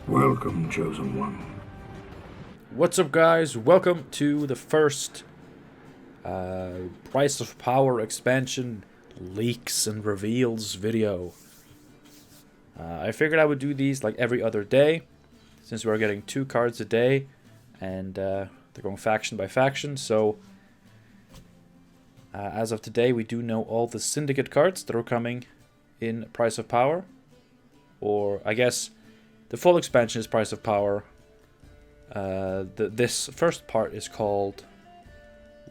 Welcome, Chosen One. What's up, guys? Welcome to the first Price of Power expansion leaks and reveals video. I figured I would do these like every other day, since we're getting 2 cards a day, and they're going faction by faction. So as of today, we do know all the Syndicate cards that are coming in Price of Power, or I guess the full expansion is Price of Power. This first part is called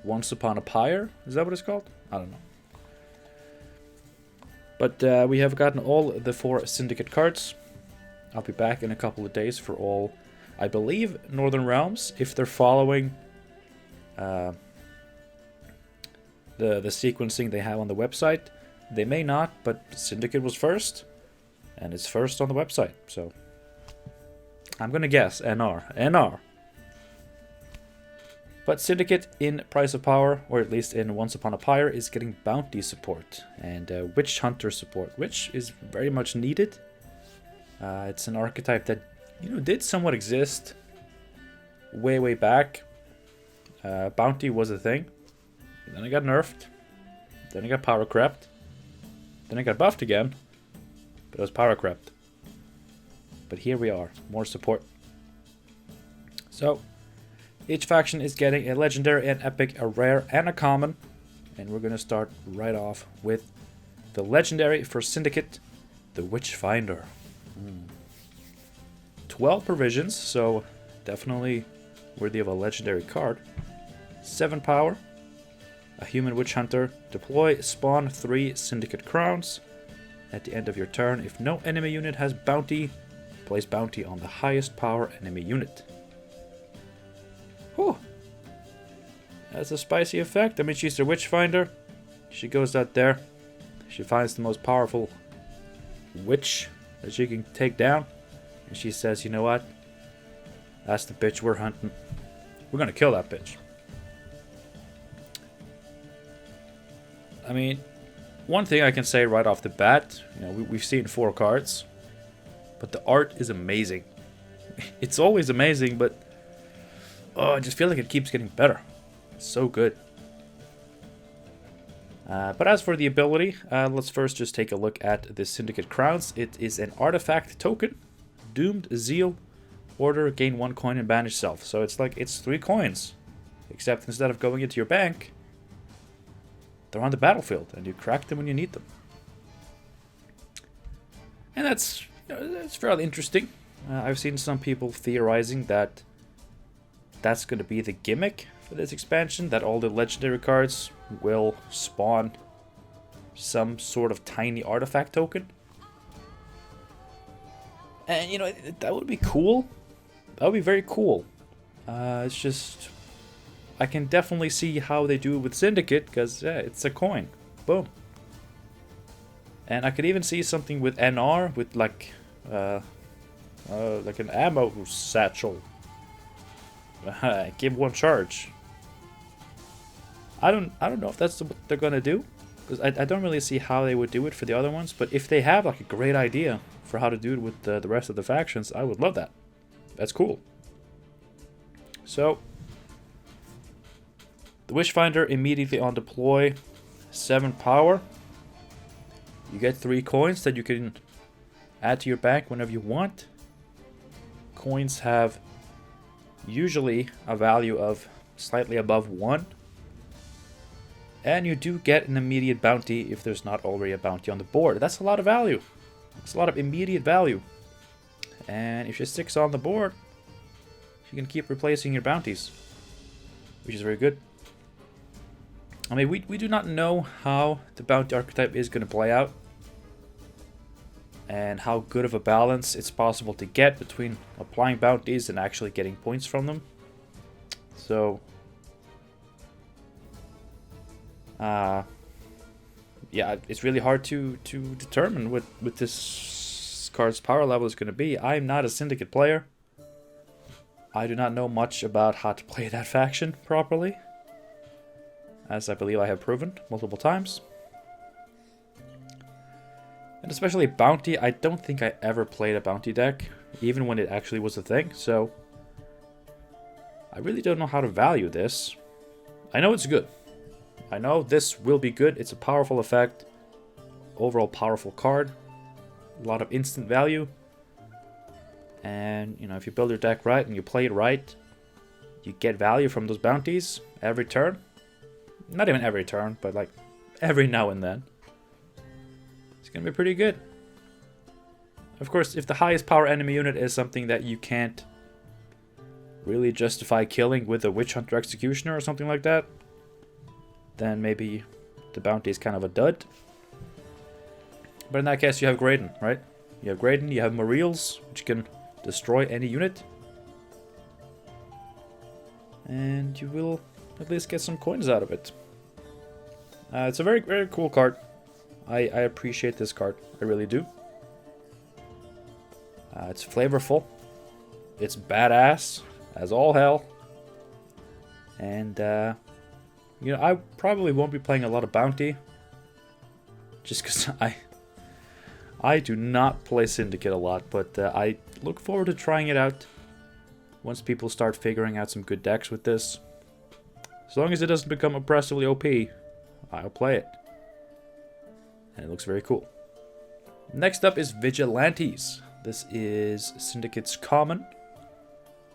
Once Upon a Pyre. Is that what it's called? I don't know. But we have gotten all the 4 Syndicate cards. I'll be back in a couple of days for all, I believe, Northern Realms, if they're following the sequencing they have on the website. They may not, but Syndicate was first, and it's first on the website, so I'm gonna guess NR. But Syndicate in Price of Power, or at least in Once Upon a Pyre, is getting bounty support and Witch Hunter support, which is very much needed. It's an archetype that did somewhat exist way back. Bounty was a thing. Then it got nerfed. Then it got power crept. Then it got buffed again. But it was power crept. But here we are, more support. So each faction is getting a legendary, an epic, a rare, and a common. And we're going to start right off with the legendary for Syndicate, the Witchfinder. 12 provisions, so definitely worthy of a legendary card. 7 power, a human witch hunter. Deploy, spawn 3 Syndicate crowns. At the end of your turn, if no enemy unit has bounty, place bounty on the highest power enemy unit. Whew. That's a spicy effect. I mean, she's a Witchfinder. She goes out there. She finds the most powerful witch that she can take down. And she says, you know what? That's the bitch we're hunting. We're gonna kill that bitch. I mean, one thing I can say right off the bat, we've seen 4 cards, but the art is amazing. It's always amazing, but I just feel like it keeps getting better. It's so good. But as for the ability, let's first just take a look at the Syndicate Crowns. It is an artifact token. Doomed Zeal. Order, gain 1 coin and banish self. So it's 3 coins. Except instead of going into your bank, they're on the battlefield and you crack them when you need them. And that's fairly interesting. I've seen some people theorizing that that's going to be the gimmick for this expansion, that all the legendary cards will spawn some sort of tiny artifact token. And that would be cool. That would be very cool. It's just, I can definitely see how they do it with Syndicate, because it's a coin. Boom. And I could even see something with NR with like an ammo satchel. Give 1 charge. I don't know if that's what they're gonna do, because I don't really see how they would do it for the other ones. But if they have like a great idea for how to do it with the rest of the factions, I would love that. That's cool. So the Witchfinder immediately on deploy, 7 power. You get 3 coins that you can add to your bank whenever you want. Coins have usually a value of slightly above 1. And you do get an immediate bounty if there's not already a bounty on the board. That's a lot of value. It's a lot of immediate value. And if she sticks on the board, you can keep replacing your bounties, which is very good. I mean, we do not know how the bounty archetype is going to play out, and how good of a balance it's possible to get between applying bounties and actually getting points from them. So, yeah, it's really hard to determine what this card's power level is going to be. I'm not a Syndicate player. I do not know much about how to play that faction properly, as I believe I have proven multiple times. And especially Bounty, I don't think I ever played a Bounty deck, even when it actually was a thing, so I really don't know how to value this. I know it's good. I know this will be good. It's a powerful effect. Overall powerful card. A lot of instant value. And, you know, if you build your deck right and you play it right, you get value from those bounties every turn. Not even every turn, but like every now and then. It's going to be pretty good. Of course, if the highest power enemy unit is something that you can't really justify killing with a Witch Hunter Executioner or something like that, then maybe the bounty is kind of a dud. But in that case, you have Graydon, right? You have Graydon, you have Mariels, which can destroy any unit. And you will at least get some coins out of it. It's a very, very cool card. I appreciate this card. I really do. It's flavorful. It's badass as all hell. And, you know, I probably won't be playing a lot of Bounty. Just because I do not play Syndicate a lot. But I look forward to trying it out. Once people start figuring out some good decks with this. As long as it doesn't become oppressively OP, I'll play it. And it looks very cool. Next up is Vigilantes. This is Syndicate's common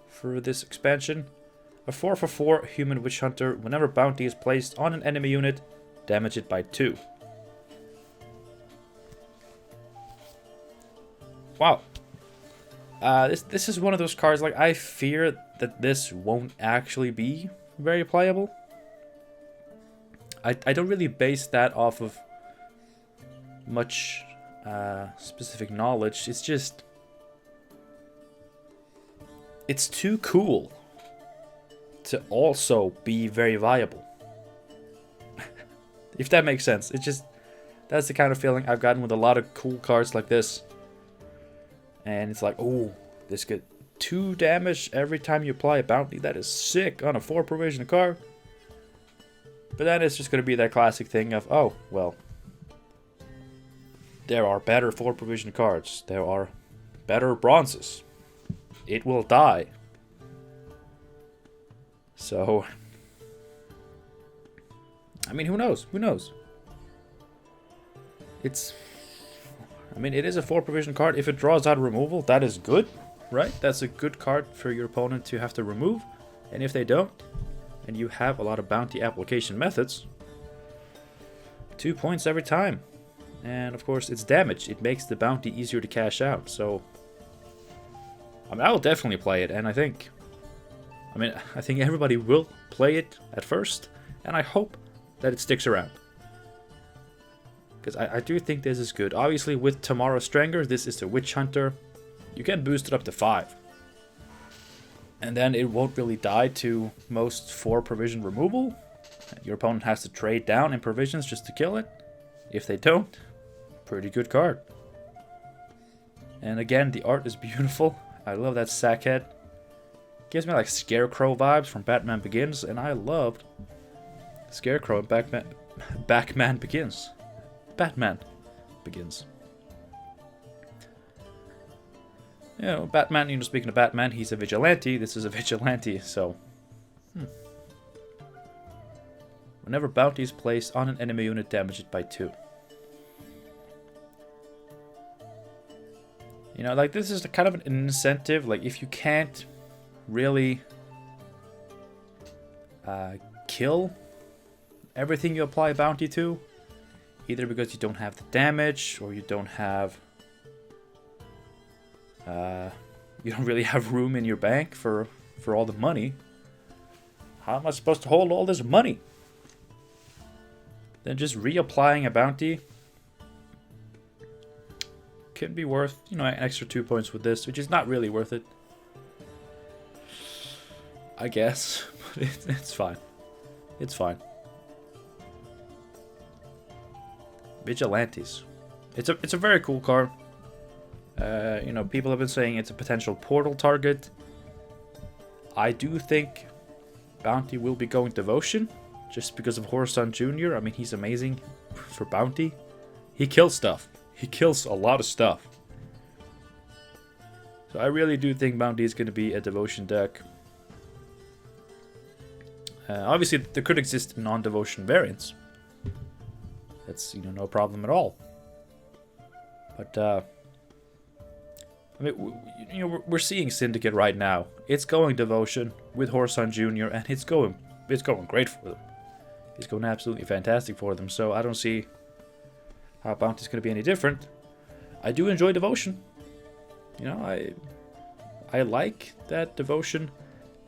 for this expansion. A 4/4 human witch hunter. Whenever bounty is placed on an enemy unit, damage it by 2. Wow. This is one of those cards, like, I fear that this won't actually be very playable. I don't really base that off of much specific knowledge. It's just, it's too cool to also be very viable. If that makes sense. It's just, that's the kind of feeling I've gotten with a lot of cool cards like this. And it's like, oh, this get 2 damage every time you apply a bounty. That is sick on a 4 provision card. But then it's just going to be that classic thing of, oh, well, there are better 4 provision cards. There are better bronzes. It will die. So, I mean, who knows? Who knows? It's, I mean, it is a 4 provision card. If it draws out removal, that is good, right? That's a good card for your opponent to have to remove. And if they don't, and you have a lot of bounty application methods, 2 points every time. And of course, it's damage. It makes the bounty easier to cash out. So, I mean, I will definitely play it. And I think everybody will play it at first. And I hope that it sticks around. Because I do think this is good. Obviously, with Tamara Stranger, this is a Witch Hunter. You can boost it up to 5. And then it won't really die to most 4 provision removal. Your opponent has to trade down in provisions just to kill it. If they don't, pretty good card. And again, the art is beautiful. I love that sack head. Gives me like Scarecrow vibes from Batman Begins. And I loved Scarecrow in Batman Begins. Batman Begins. You know, Batman, you know, speaking of Batman, he's a vigilante. This is a vigilante, so. Whenever bounty is placed on an enemy unit, damage it by 2. You know, like, this is kind of an incentive. Like, if you can't really kill everything you apply a bounty to, either because you don't have the damage, or you don't have you don't really have room in your bank for all the money. How am I supposed to hold all this money? Then just reapplying a bounty can be worth, you know, an extra 2 points with this, which is not really worth it, I guess. But it's fine. It's fine. Vigilantes. It's a very cool card. You know, people have been saying it's a potential portal target. I do think Bounty will be going Devotion, just because of Horson Jr. I mean, he's amazing for Bounty. He kills stuff. he kills a lot of stuff. So I really do think Bounty is going to be a devotion deck. Obviously, there could exist non-devotion variants. That's, no problem at all. But, I mean, we're seeing Syndicate right now. It's going devotion with Horson Jr. and it's going great for them. It's going absolutely fantastic for them. So I don't see how Bounty's going to be any different. I do enjoy devotion. I like that devotion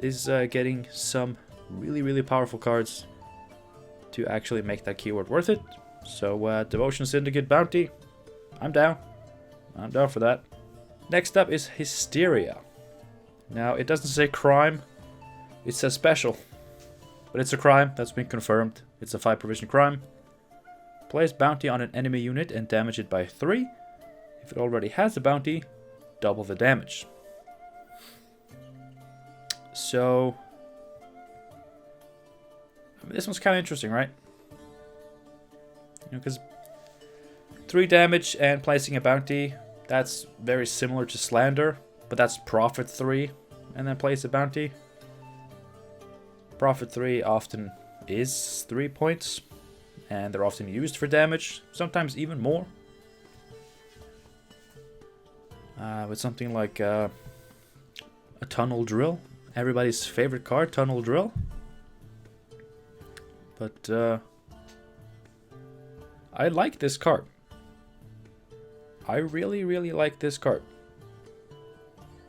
is getting some really, really powerful cards to actually make that keyword worth it. So devotion, Syndicate, Bounty, I'm down. I'm down for that. Next up is Hysteria. Now, it doesn't say crime, it says special. But it's a crime, that's been confirmed. It's a 5 provision crime. Place bounty on an enemy unit and damage it by 3. If it already has a bounty, double the damage. So, this one's kind of interesting, right? Because 3 damage and placing a bounty, that's very similar to Slander, but that's profit 3 and then place a bounty. Profit 3 often is 3 points, and they're often used for damage, sometimes even more. With something like a Tunnel Drill, everybody's favorite card, Tunnel Drill. But I like this card. I really, really like this card.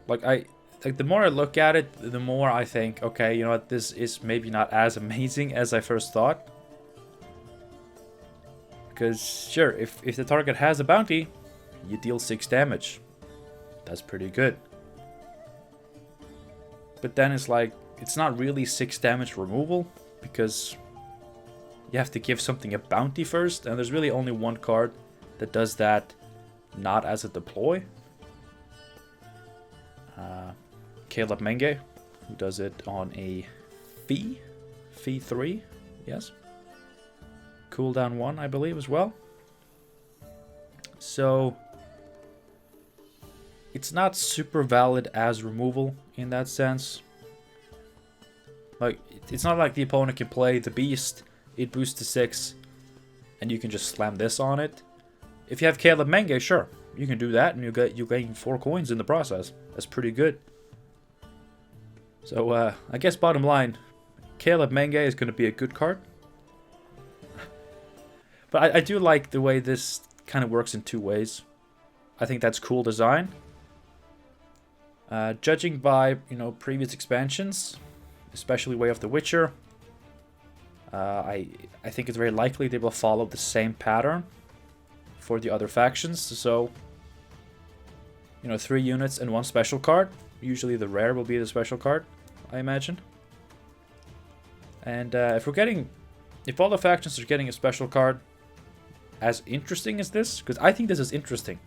Like the more I look at it, the more I think, okay, you know what, this is maybe not as amazing as I first thought. Because sure, if the target has a bounty, you deal 6 damage. That's pretty good. But then it's like, it's not really 6 damage removal, because you have to give something a bounty first, and there's really only one card that does that, not as a deploy. Caleb Menge, who does it on a fee 3, yes. Cooldown 1, I believe, as well. So it's not super valid as removal in that sense. Like, it's not like the opponent can play the beast, it boosts to 6, and you can just slam this on it. If you have Caleb Menge, sure, you can do that, and you gain 4 coins in the process. That's pretty good. So I guess bottom line, Caleb Menge is going to be a good card. But I do like the way this kind of works in 2 ways. I think that's cool design. Judging by previous expansions, especially Way of the Witcher, I think it's very likely they will follow the same pattern for the other factions. So 3 units and 1 special card. Usually the rare will be the special card, I imagine. And if all the factions are getting a special card as interesting as this, because I think this is interesting.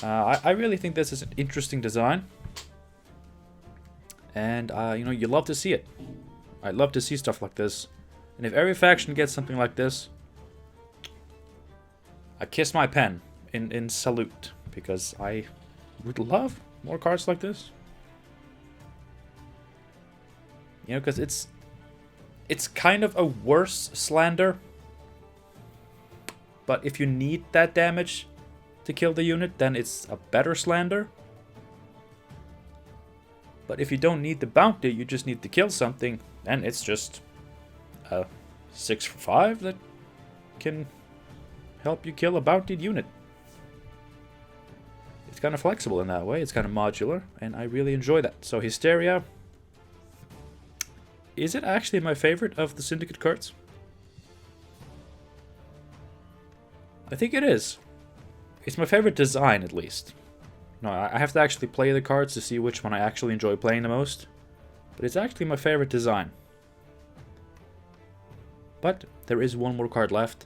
I really think this is an interesting design. And you love to see it. I love to see stuff like this. And if every faction gets something like this, I kiss my pen in salute, because I would love more cards like this. Because it's kind of a worse Slander. But if you need that damage to kill the unit, then it's a better Slander. But if you don't need the bounty, you just need to kill something, then it's just a 6 for 5 that can help you kill a bountied unit. It's kind of flexible in that way, it's kind of modular, and I really enjoy that. So Hysteria, is it actually my favorite of the Syndicate cards? I think it is. It's my favorite design, at least. No, I have to actually play the cards to see which one I actually enjoy playing the most. But it's actually my favorite design. But there is 1 more card left.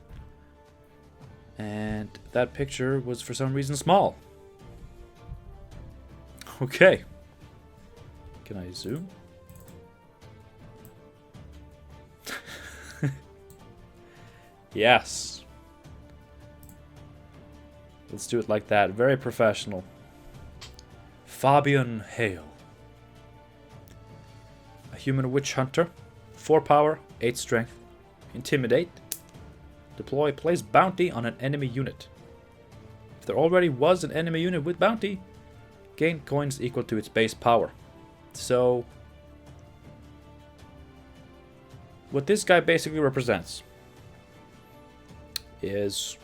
And that picture was for some reason small. Okay. Can I zoom? Yes. Let's do it like that. Very professional. Fabian Hale. A human witch hunter. 4 power, 8 strength. Intimidate. Deploy, place bounty on an enemy unit. If there already was an enemy unit with bounty, gain coins equal to its base power. So, what this guy basically represents is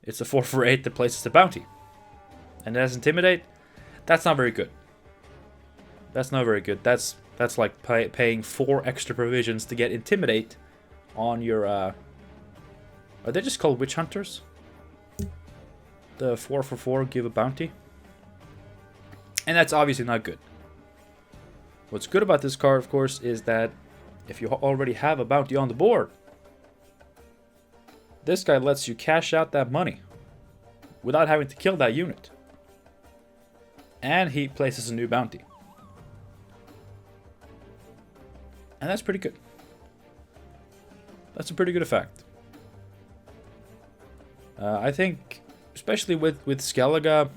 it's a 4 for 8 that places the bounty. And it has Intimidate. That's not very good. That's not very good. That's like paying 4 extra provisions to get Intimidate on your... Are they just called Witch Hunters? The 4 for 4 give a bounty. And that's obviously not good. What's good about this card, of course, is that if you already have a bounty on the board, this guy lets you cash out that money without having to kill that unit. And he places a new bounty. And that's pretty good. That's a pretty good effect. I think, especially with Skellige,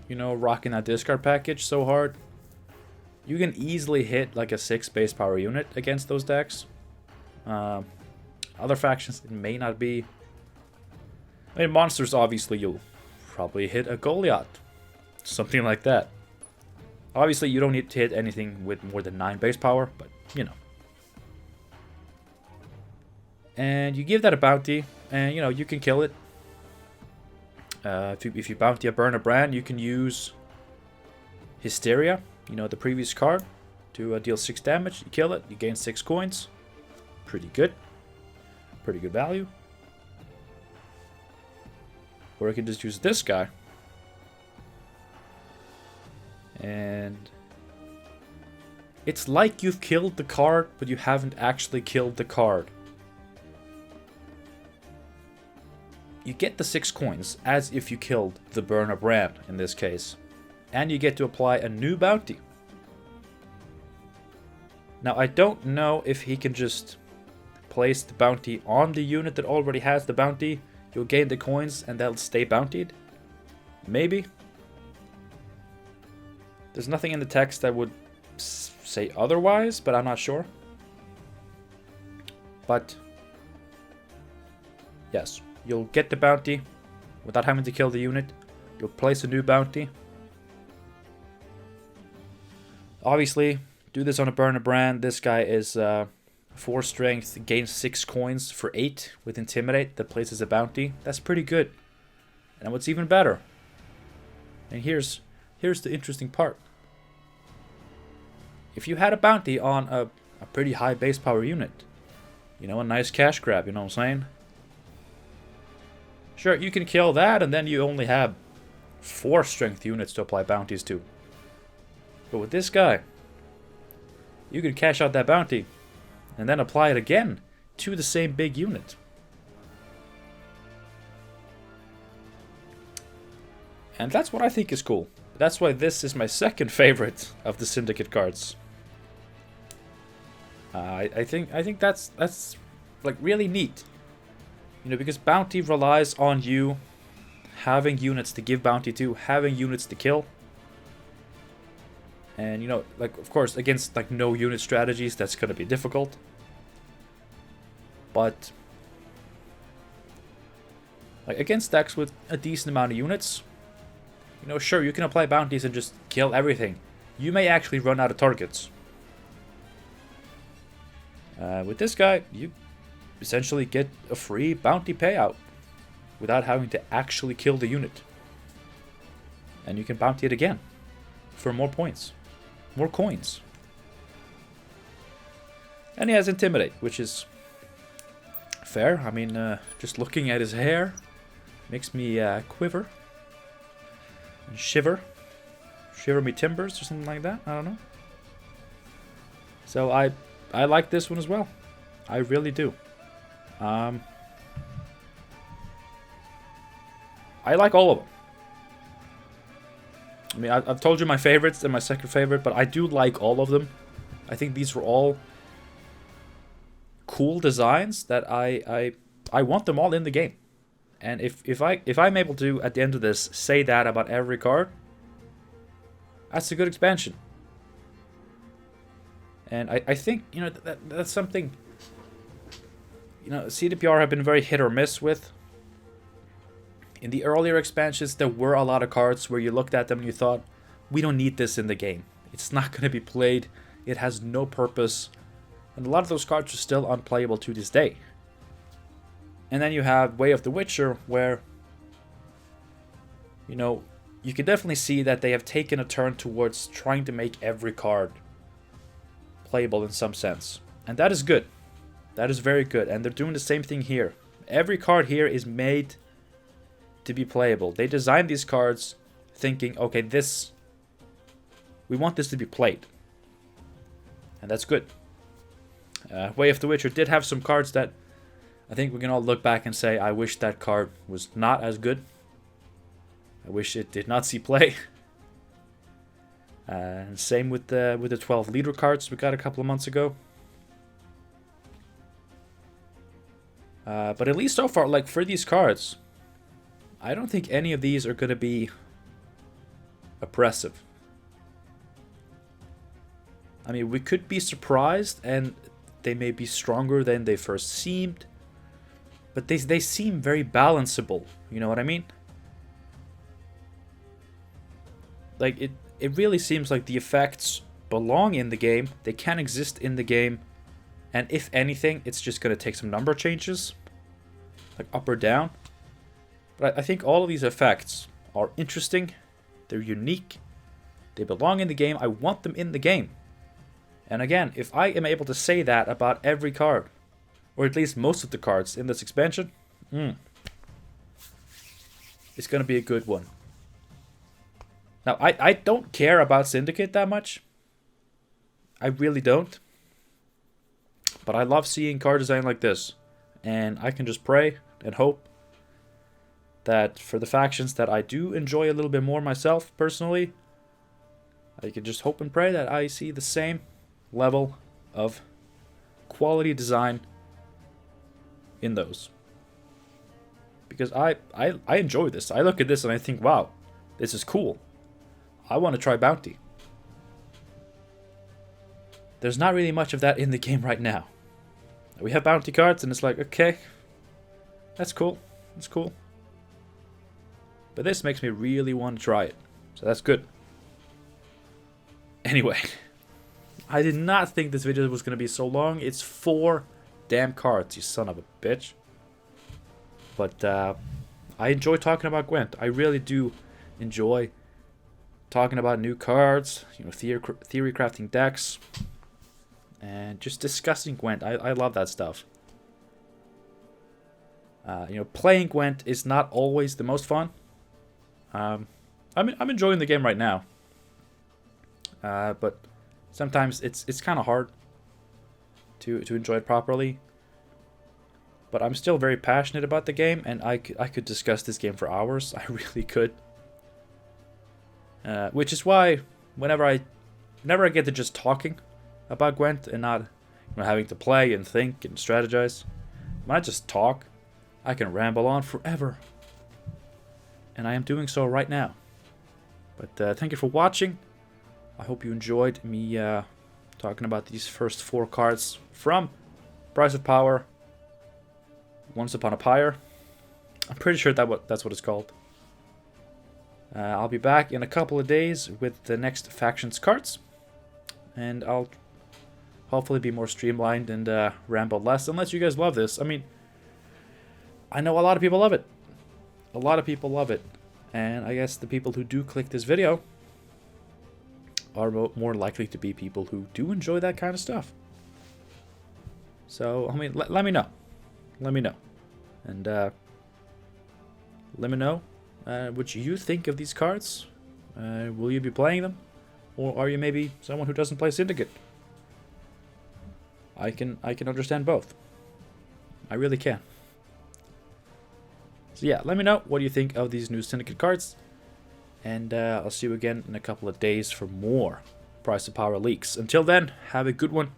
you know, rocking that discard package so hard, you can easily hit like a 6 base power unit against those decks. Other factions, it may not be. I mean, monsters, obviously, you'll probably hit a Goliath. Something like that. Obviously, you don't need to hit anything with more than 9 base power, but, you know. And you give that a bounty, and, you know, you can kill it. If you bounty a Burn a Brand, you can use Hysteria, you know, the previous card, to deal 6 damage. You kill it, you gain 6 coins. Pretty good. Pretty good value. Or you can just use this guy. And it's like you've killed the card, but you haven't actually killed the card. You get the 6 coins as if you killed the Burn a Brand in this case. And you get to apply a new bounty. Now, I don't know if he can just place the bounty on the unit that already has the bounty. You'll gain the coins and they'll stay bountied. Maybe. There's nothing in the text that would say otherwise, but I'm not sure. But yes, you'll get the bounty without having to kill the unit. You'll place a new bounty. Obviously, do this on a Burn a Brand. This guy is 4 strength, gains 6 coins for 8 with Intimidate that places a bounty. That's pretty good. And what's even better, and here's the interesting part. If you had a bounty on a pretty high base power unit, you know, a nice cash grab, you know what I'm saying? Sure, you can kill that and then you only have 4 strength units to apply bounties to. But with this guy, you can cash out that bounty and then apply it again to the same big unit. And that's what I think is cool. That's why this is my second favorite of the Syndicate cards. I think that's like really neat. You know, because bounty relies on you having units to give bounty to, having units to kill. And, you know, like, of course, against, like, no unit strategies, that's going to be difficult. But, like, against decks with a decent amount of units, you know, sure, you can apply bounties and just kill everything. You may actually run out of targets. With this guy, you essentially get a free bounty payout without having to actually kill the unit. And you can bounty it again for more points. More coins. And he has Intimidate, which is fair. I mean, just looking at his hair makes me quiver. And shiver. Shiver me timbers or something like that. I don't know. So I like this one as well. I really do. I like all of them. I mean, I've told you my favorites and my second favorite, but I do like all of them. I think these were all cool designs that I I want them all in the game. And if I'm able to, at the end of this, say that about every card, that's a good expansion. And I think, you know, that's something, you know, CDPR have been very hit or miss with. In the earlier expansions, there were a lot of cards where you looked at them and you thought, we don't need this in the game. It's not going to be played. It has no purpose. And a lot of those cards are still unplayable to this day. And then you have Way of the Witcher, where, you know, you can definitely see that they have taken a turn towards trying to make every card playable in some sense. And that is good. That is very good. And they're doing the same thing here. Every card here is made to be playable. They designed these cards thinking, okay, we want this to be played. And that's good. Way of the Witcher did have some cards that I think we can all look back and say, I wish that card was not as good. I wish it did not see play. And same with the 12 leader cards we got a couple of months ago. But at least so far, like for these cards, I don't think any of these are going to be oppressive. I mean, we could be surprised and they may be stronger than they first seemed. But they seem very balanceable, you know what I mean? Like, it really seems like the effects belong in the game, they can exist in the game, and if anything, it's just going to take some number changes, like up or down. But I think all of these effects are interesting, they're unique, they belong in the game, I want them in the game. And again, if I am able to say that about every card, or at least most of the cards in this expansion, it's going to be a good one. Now, I don't care about Syndicate that much. I really don't. But I love seeing card design like this. And I can just pray and hope that for the factions that I do enjoy a little bit more myself, personally, I can just hope and pray that I see the same level of quality design in those. Because I enjoy this. I look at this and I think, wow, this is cool. I want to try Bounty. There's not really much of that in the game right now. We have Bounty cards and it's like, okay, that's cool. That's cool. But this makes me really want to try it. So that's good. Anyway, I did not think this video was going to be so long. It's 4 damn cards, you son of a bitch. But I enjoy talking about Gwent. I really do enjoy talking about new cards, you know, theory crafting decks, and just discussing Gwent. I love that stuff. You know, playing Gwent is not always the most fun. I'm enjoying the game right now, but sometimes it's kind of hard to enjoy it properly. But I'm still very passionate about the game, and I could discuss this game for hours. I really could. Which is why whenever I get to just talking about Gwent and not, you know, having to play and think and strategize, when I just talk, I can ramble on forever. And I am doing so right now. But thank you for watching. I hope you enjoyed me talking about these first 4 cards from Price of Power, Once Upon a Pyre. I'm pretty sure that's what it's called. I'll be back in a couple of days with the next factions cards. And I'll hopefully be more streamlined and ramble less, unless you guys love this. I mean, I know a lot of people love it. A lot of people love it. And I guess the people who do click this video are more likely to be people who do enjoy that kind of stuff. So, I mean, let me know. Let me know. And let me know what you think of these cards. Will you be playing them? Or are you maybe someone who doesn't play Syndicate? I can understand both. I really can. So yeah, let me know what you think of these new Syndicate cards. And I'll see you again in a couple of days for more Price of Power leaks. Until then, have a good one.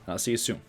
And I'll see you soon.